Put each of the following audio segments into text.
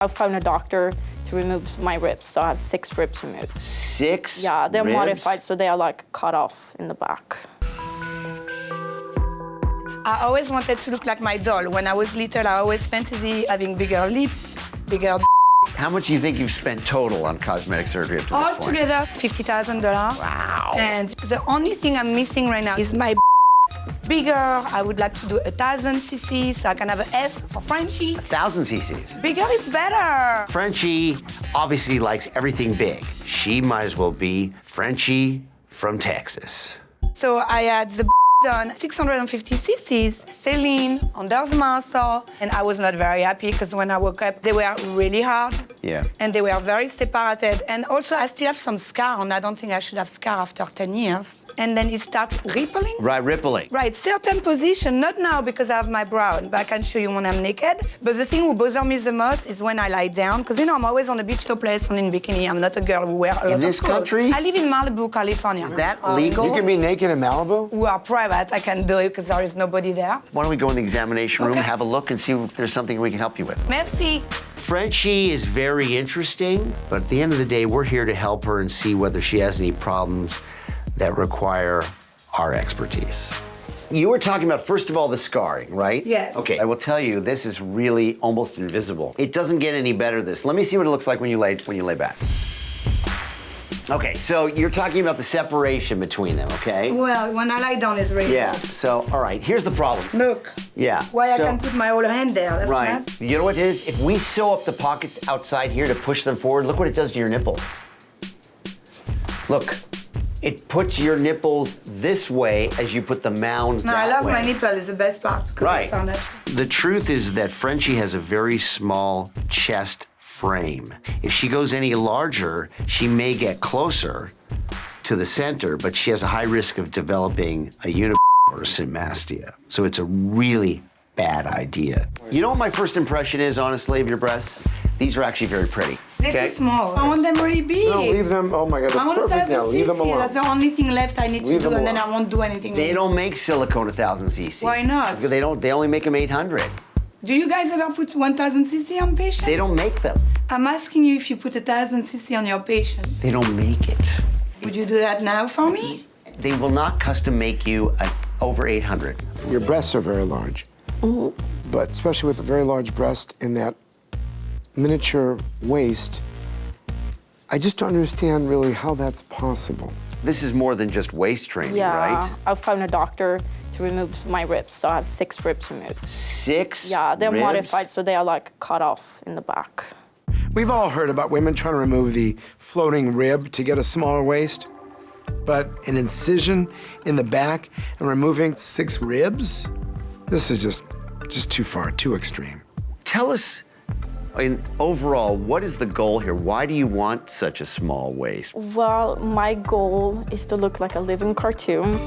I found a doctor to remove my ribs, so I have 6 ribs removed. 6 Yeah, they're ribs? modified, so they are like cut off in the back. I always wanted to look like my doll. When I was little, I always fantasy having bigger lips, bigger. How much do you think you've spent total on cosmetic surgery up to this point? Altogether, $50,000. Wow. And the only thing I'm missing right now is my bigger. I would like to do 1,000 cc so I can have an F for Frenchie. 1,000 cc's. Bigger is better. Frenchie obviously likes everything big. She might as well be Frenchie from Texas. So I had the done 650 cc's, saline, under the muscle, and I was not very happy because when I woke up, they were really hard. Yeah. And they were very separated. And also, I still have some scar, and I don't think I should have scar after 10 years. And then it starts rippling. Right, rippling. Right, certain position, not now because I have my brow, but I can show you when I'm naked. But the thing that bothers me the most is when I lie down, because I'm always on the beach topless and in bikini. I'm not a girl who wears a lot In this of clothes. country? I live in Malibu, California. Is that legal? You can be naked in Malibu? We are private, I can do it because there is nobody there. Why don't we go in the examination room, Okay. have a look, and see if there's something we can help you with. Merci. Frenchie is very interesting, but at the end of the day, we're here to help her and see whether she has any problems that require our expertise. You were talking about, first of all, the scarring, right? Yes. Okay, I will tell you, this is really almost invisible. It doesn't get any better, this. Let me see what it looks like when you lay back. Okay, so you're talking about the separation between them, okay? Well, when I lie down, it's really Yeah, so, all right, here's the problem. Look. Yeah. Why so, I can put my whole hand there. That's right. nice. You know what it is? If we sew up the pockets outside here to push them forward, look what it does to your nipples. Look, it puts your nipples this way as you put the mounds No, that I love way. my nipple. It's the best part because Right. it's so natural. The truth is that Frenchie has a very small chest frame. If she goes any larger, she may get closer to the center, but she has a high risk of developing a or a symastia. So it's a really bad idea. You know what my first impression is, honestly, of your breasts? These are actually very pretty. They're too small. I want them really big. No, leave them. Oh my God, they're I want perfect now. 1,000 Leave them cc. alone. That's the only thing left I need Leave to do, them and then alone. I won't do anything. They don't make silicone 1,000 cc. Why not? They don't. They only make them 800. Do you guys ever put 1,000 cc on patients? They don't make them. I'm asking you if you put 1,000 cc on your patient. They don't make it. Would you do that now for me? They will not custom make you an over 800. Your breasts are very large. But especially with a very large breast in that miniature waist, I just don't understand really how that's possible. This is more than just waist training, Yeah, right? I found a doctor to remove my ribs, so I have 6 ribs removed. 6 Yeah, they're ribs? modified, so they are like cut off in the back. We've all heard about women trying to remove the floating rib to get a smaller waist, but an incision in the back and removing 6 ribs? This is just too far, too extreme. Tell us, overall, what is the goal here? Why do you want such a small waist? Well, my goal is to look like a living cartoon.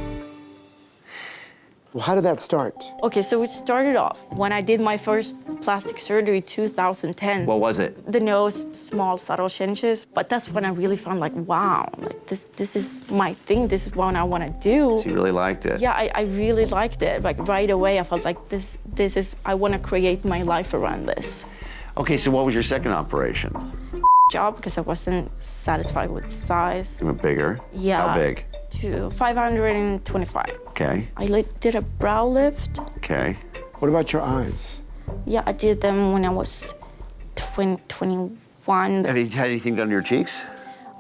Well, how did that start? Okay, so it started off when I did my first plastic surgery, 2010. What was it? The nose, small, subtle changes. But that's when I really found like, wow, like this is my thing. This is what I want to do. So you really liked it? Yeah, I really liked it. Like right away, I felt like this is, I want to create my life around this. Okay, so what was your second operation? Job, because I wasn't satisfied with the size. You went bigger? Yeah. How big? To 525. Okay, I did a brow lift. okay. What about your eyes? Yeah, I did them when I was 21. Have you had anything done to your cheeks?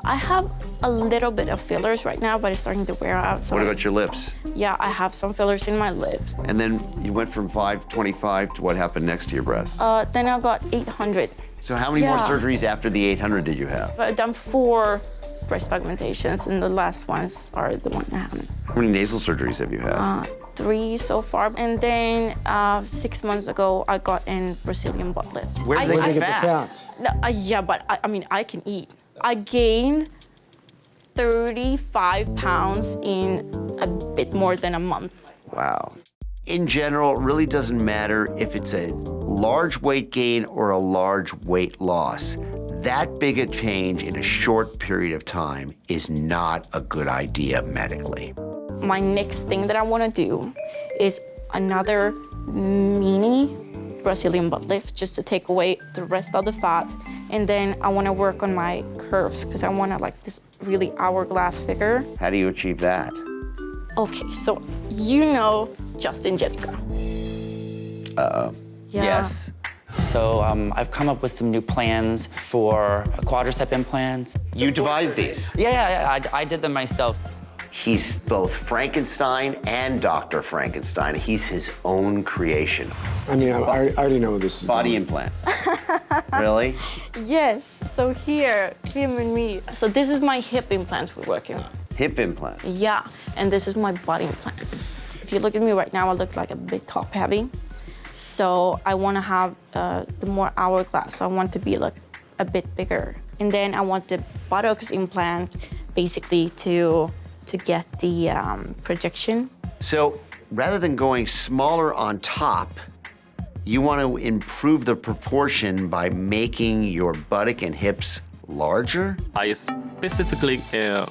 I have a little bit of fillers right now, but it's starting to wear out. So What about your lips? Yeah, I have some fillers in my lips. And then you went from 525 to what happened next to your breast? Then I got 800. So how many more yeah. surgeries after the 800 did you have? I've done 4 breast augmentations, and the last ones are the one I haven't. How many nasal surgeries have you had? 3 so far. And then 6 months ago, I got in Brazilian butt lift. Where did they Where get did they get the fat? fat? No, yeah, but I mean, I can eat. I gained 35 pounds in a bit more than a month. Wow. In general, it really doesn't matter if it's a large weight gain or a large weight loss. That big a change in a short period of time is not a good idea medically. My next thing that I want to do is another mini Brazilian butt lift just to take away the rest of the fat. And then I want to work on my curves because I want to like this really hourglass figure. How do you achieve that? Okay, so you know Justin Jenica. Yeah. Yes. So I've come up with some new plans for quadricep implants. You devised these. Yeah, I did them myself. He's both Frankenstein and Dr. Frankenstein. He's his own creation. I mean, I already know this is Body implants. Really? Yes, so here, him and me. So this is my hip implants we're working on. Hip implants. Yeah, and this is my body implant. If you look at me right now, I look like a bit top heavy. So I want to have the more hourglass. So I want to be like a bit bigger. And then I want the buttocks implant basically to get the projection. So rather than going smaller on top, you want to improve the proportion by making your buttock and hips larger? I specifically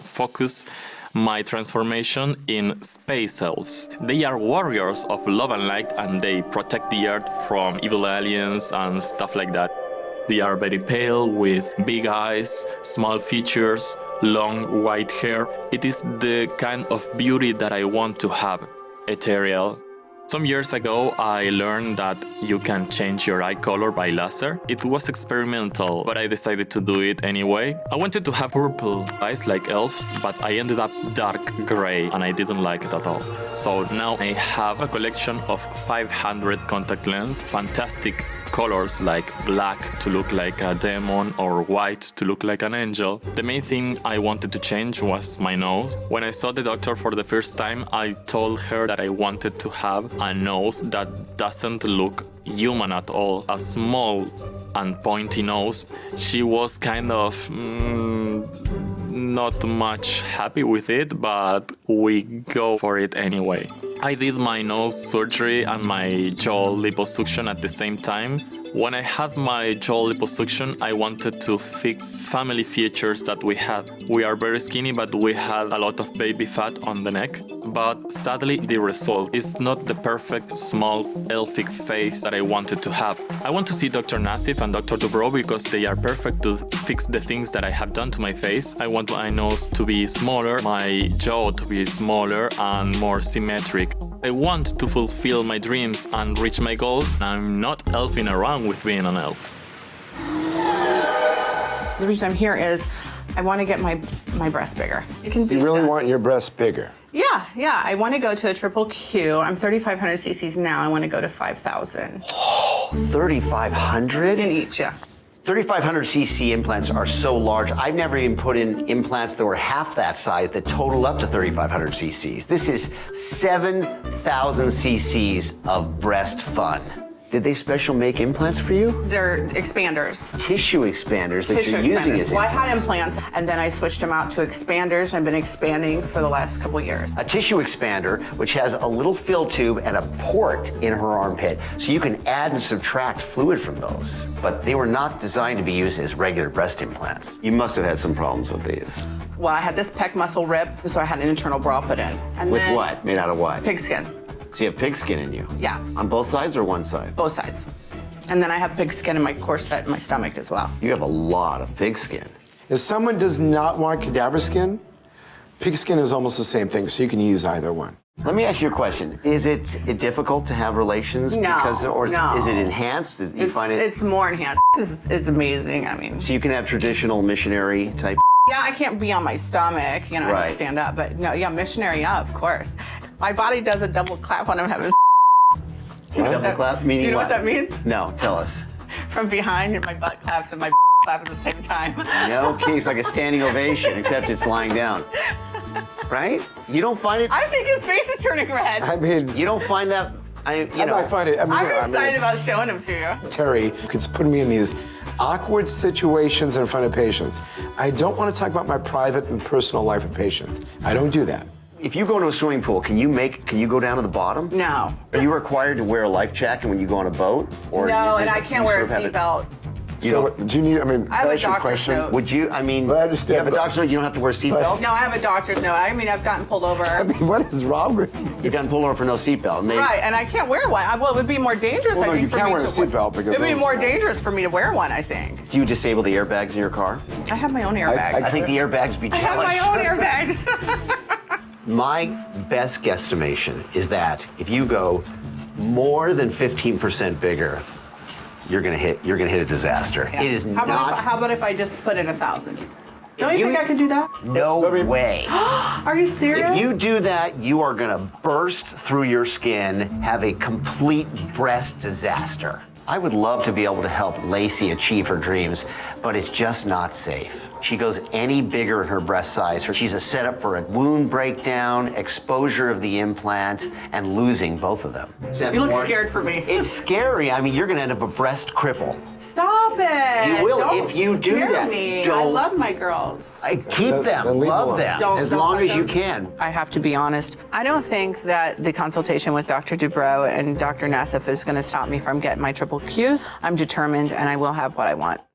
focus my transformation in space elves. They are warriors of love and light, and they protect the earth from evil aliens and stuff like that. They are very pale with big eyes, small features, long white hair. It is the kind of beauty that I want to have, ethereal. Some years ago, I learned that you can change your eye color by laser. It was experimental, but I decided to do it anyway. I wanted to have purple eyes like elves, but I ended up dark gray, and I didn't like it at all. So now I have a collection of 500 contact lenses, fantastic colors like black to look like a demon or white to look like an angel. The main thing I wanted to change was my nose. When I saw the doctor for the first time, I told her that I wanted to have a nose that doesn't look human at all, a small and pointy nose. She was kind of not much happy with it, but we go for it anyway. I did my nose surgery and my jaw liposuction at the same time. When I had my jaw liposuction, I wanted to fix family features that we had. We are very skinny, but we had a lot of baby fat on the neck. But sadly, the result is not the perfect, small, elfic face that I wanted to have. I want to see Dr. Nassif and Dr. Dubrow because they are perfect to fix the things that I have done to my face. I want my nose to be smaller, my jaw to be smaller and more symmetric. I want to fulfill my dreams and reach my goals. I'm not elfing around with being an elf. The reason I'm here is I want to get my breast bigger. You really want your breasts bigger? Yeah. I want to go to a triple Q. I'm 3,500 cc's now. I want to go to 5,000. 3,500? In each, yeah. 3,500 cc implants are so large. I've never even put in implants that were half that size that total up to 3,500 cc's. This is 7,000 cc's of breast fun. Did they special make implants for you? They're expanders. Tissue expanders that Tissue you're using expanders. as Well, I had implants, and then I switched them out to expanders. I've been expanding for the last couple of years. A tissue expander, which has a little fill tube and a port in her armpit, so you can add and subtract fluid from those. But they were not designed to be used as regular breast implants. You must have had some problems with these. Well, I had this pec muscle rip, so I had an internal bra put in. And With then what? Made out of what? Pigskin. So you have pig skin in you? Yeah. On both sides or one side? Both sides. And then I have pig skin in my corset and my stomach as well. You have a lot of pig skin. If someone does not want cadaver skin, pig skin is almost the same thing, so you can use either one. Let me ask you a question. Is it difficult to have relations? No, no. Is it enhanced? You find it? It's more enhanced. It's amazing. I mean, So you can have traditional missionary type. yeah, I can't be on my stomach, I have Right. to stand up. But no, yeah, missionary, yeah, of course. My body does a double clap when I'm having. Double clap? Meaning Do you know what what that means? No, tell us. From behind, my butt claps and my clap at the same time. No, it's like a standing ovation, except it's lying down. Right? You don't find it? I think his face is turning red. I mean, You don't find that? I find it. I'm excited about showing him to you. Terry keeps putting me in these awkward situations in front of patients. I don't want to talk about my private and personal life with patients. I don't do that. If you go to a swimming pool, can you go down to the bottom? No. Are you required to wear a life jacket when you go on a boat? Or No, is and it- I can't you wear a sort of have it- seatbelt So do you need, I mean, I have a that's your doctor's question. note. Would you, I mean, But I understand, you have a but- doctor's note, you don't have to wear a seatbelt? No, I have a doctor's note. I mean, I've gotten pulled over. I mean, what is wrong with you? You've gotten pulled over for no seatbelt. And they, Right, and I can't wear one. Well, it would be more dangerous, Well, I no, think, you for can't me wear a to seatbelt because It would be those- more dangerous for me to wear one, I think. Do you disable the airbags in your car? I have my own airbags. I think the airbags be I have jealous. my own airbags. My best guesstimation is that if you go more than 15% bigger, you're gonna hit a disaster. It is How not. about if I just put in 1,000? Don't you you- think I could do that? No way. Are you serious? If you do that, you are gonna burst through your skin, have a complete breast disaster. I would love to be able to help Lacey achieve her dreams, but it's just not safe. She goes any bigger in her breast size, she's a setup for a wound breakdown, exposure of the implant, and losing both of them. You look scared for me. It's scary. I mean, you're gonna end up a breast cripple. Stop it. You will Don't if you do scare that. Me. I Don't. love my girls. Keep them, then leave love alone. them, Don't- as don't long touch as you them. can. I have to be honest. I don't think that the consultation with Dr. Dubrow and Dr. Nassif is going to stop me from getting my triple Qs. I'm determined and I will have what I want.